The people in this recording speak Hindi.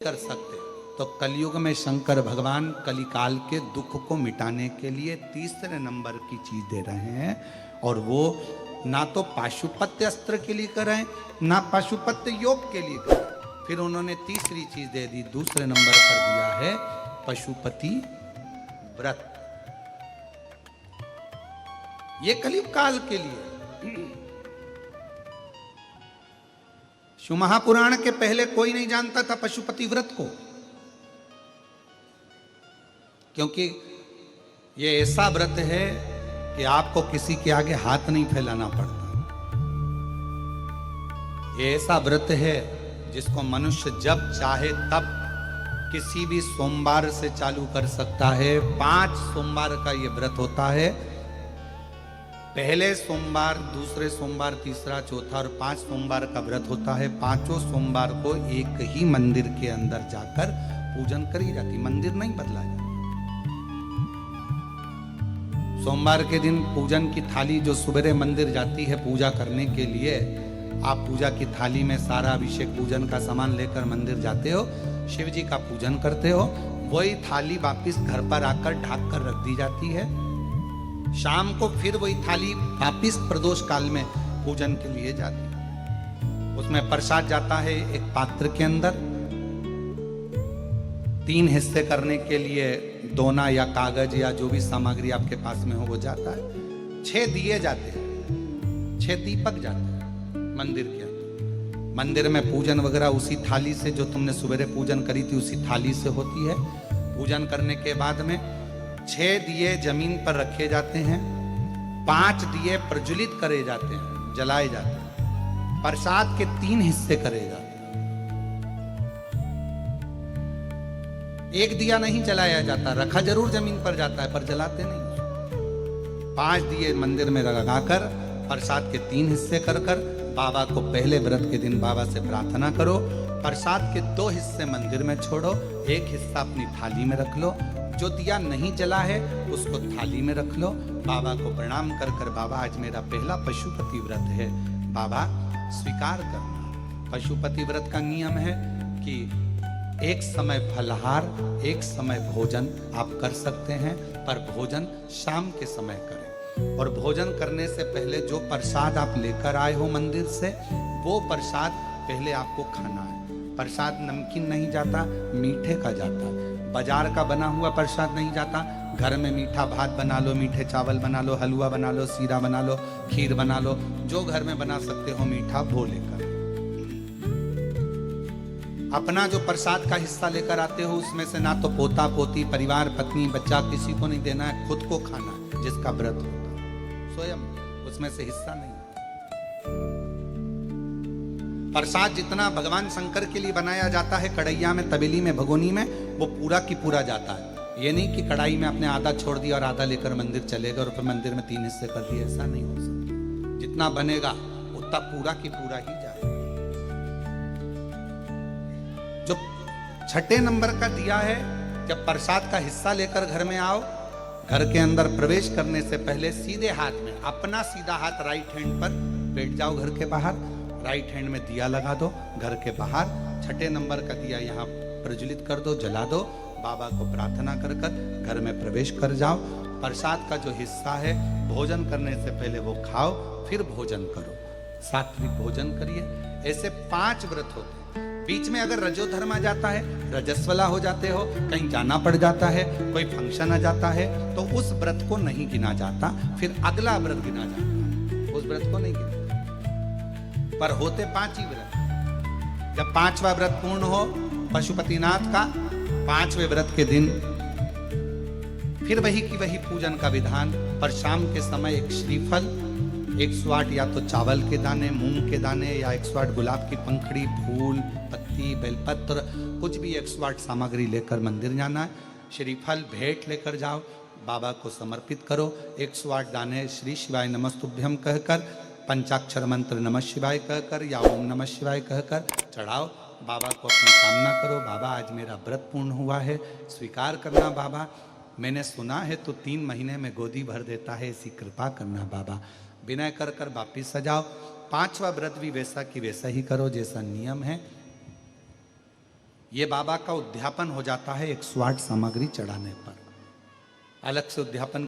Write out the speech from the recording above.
कर सकते। तो कलयुग में शंकर भगवान कलिकाल के दुख को मिटाने के लिए तीसरे नंबर की चीज दे रहे हैं, और वो ना तो पाशुपत्य अस्त्र के लिए कर रहे हैं, ना पाशुपत्य योग के लिए कर रहे हैं। फिर उन्होंने तीसरी चीज दे दी, दूसरे नंबर पर दिया है पशुपति व्रत। ये कलयुग काल के लिए। शिव महापुराण के पहले कोई नहीं जानता था पशुपति व्रत को, क्योंकि ये ऐसा व्रत है कि आपको किसी के आगे हाथ नहीं फैलाना पड़ता। ये ऐसा व्रत है जिसको मनुष्य जब चाहे तब किसी भी सोमवार से चालू कर सकता है। 5 सोमवार का ये व्रत होता है। पहले सोमवार, दूसरे सोमवार, तीसरा, चौथा और 5 सोमवार का व्रत होता है। 5 सोमवार को एक ही मंदिर के अंदर जाकर पूजन करी जाती, मंदिर नहीं बदला जाता। सोमवार के दिन पूजन की थाली जो सवेरे मंदिर जाती है पूजा करने के लिए, आप पूजा की थाली में सारा अभिषेक पूजन का सामान लेकर मंदिर जाते हो, शिव जी का पूजन करते हो, वही थाली वापिस घर पर आकर ढक कर रख दी जाती है। शाम को फिर वही थाली वापिस प्रदोष काल में पूजन के लिए जाती है। उसमें प्रसाद जाता है एक पात्र के अंदर। 3 हिस्से करने के लिए दोना या कागज या जो भी सामग्री आपके पास में हो वो जाता है। 6 दिए जाते हैं, 6 दीपक जाते हैं मंदिर के अंदर। मंदिर में पूजन वगैरह उसी थाली से, जो तुमने सवेरे पूजन करी थी उसी थाली से होती है। पूजन करने के बाद में 6 दिए जमीन पर रखे जाते हैं, 5 दिए प्रज्वलित करे जाते हैं, जलाए जाते हैं। प्रसाद के 3 हिस्से करे जाते हैं। एक दिया नहीं जलाया जाता, रखा जरूर जमीन पर जाता है पर जलाते नहीं। 5 दिए मंदिर में लगाकर प्रसाद के 3 हिस्से कर कर बाबा को पहले व्रत के दिन बाबा से प्रार्थना करो। प्रसाद के 2 हिस्से मंदिर में छोड़ो, 1 हिस्सा अपनी थाली में रख लो। जो दिया नहीं जला है उसको थाली में रख लो। बाबा को प्रणाम कर कर, बाबा आज मेरा पहला पशुपति व्रत है, बाबा स्वीकार करना। पशुपति व्रत का नियम है कि एक समय फलहार, एक समय भोजन आप कर सकते हैं, पर भोजन शाम के समय करें। और भोजन करने से पहले जो प्रसाद आप लेकर आए हो मंदिर से, वो प्रसाद पहले आपको खाना है। प्रसाद नमकीन नहीं जाता, मीठे का जाता है। बाजार का बना हुआ प्रसाद नहीं जाता। घर में मीठा भात बना लो, मीठे चावल बना लो, हलवा बना लो, सीरा बना लो, खीर बना लो, जो घर में बना सकते हो मीठा वो लेकर। अपना जो प्रसाद का हिस्सा लेकर आते हो उसमें से ना तो पोता पोती, परिवार, पत्नी, बच्चा किसी को नहीं देना है, खुद को खाना है। जिसका व्रत होता है स्वयं, उसमें से हिस्सा नहीं। प्रसाद जितना भगवान शंकर के लिए बनाया जाता है कढ़ैया में, तबेली में, भगोनी में, वो पूरा की पूरा जाता है। ये नहीं कि कढ़ाई में आपने आधा छोड़ दिया और आधा लेकर मंदिर चलेगा और फिर मंदिर में 3 हिस्से कर दिए, ऐसा नहीं हो सकता। जितना बनेगा उतना पूरा की पूरा ही जाए। जो 6ठे नंबर का दिया है, जब प्रसाद का हिस्सा लेकर घर में आओ, घर के अंदर प्रवेश करने से पहले सीधे हाथ में, अपना सीधा हाथ राइट हैंड पर बैठ जाओ घर के बाहर, राइट हैंड में दिया लगा दो घर के बाहर। 6ठे नंबर का दिया यहाँ प्रज्वलित कर दो, जला दो। बाबा को प्रार्थना कर कर घर में प्रवेश कर जाओ। प्रसाद का जो हिस्सा है भोजन करने से पहले वो खाओ, फिर भोजन करो, सात्विक भोजन करिए। ऐसे 5 व्रत होते हैं। बीच में अगर रजोधर्म आ जाता है, रजस्वला हो जाते हो, कहीं जाना पड़ जाता है, कोई फंक्शन आ जाता है, तो उस व्रत को नहीं गिना जाता, फिर अगला व्रत गिना जाता, उस व्रत को नहीं गिना। पर होते 5 ही व्रत। जब 5वां व्रत पूर्ण हो पशुपतिनाथ का, 5वें व्रत के दिन फिर वही की वही पूजन का विधान। पर शाम के समय एक श्रीफल, 108 या तो चावल के दाने, मूंग के दाने, या 108 गुलाब की पंखड़ी, फूल, पत्ती, बेलपत्र, कुछ भी 108 सामग्री लेकर मंदिर जाना है। श्रीफल भेंट लेकर जाओ, बाबा को समर्पित करो। 108 दाने श्री शिवाय नमस्तुभ्यम कहकर, पंचाक्षर मंत्र नमः शिवाय कहकर या ओम नमः शिवाय कहकर चढ़ाओ। बाबा को अपनी कामना करो, बाबा आज मेरा व्रत पूर्ण हुआ है, स्वीकार करना बाबा। मैंने सुना है तो 3 महीने में गोदी भर देता है, ऐसी कृपा करना बाबा। विनय कर कर वापिस सजाओ। 5वां व्रत भी वैसा कि वैसा ही करो जैसा नियम है। ये बाबा का उद्यापन हो जाता है 108 सामग्री चढ़ाने पर। अलग से उद्यापन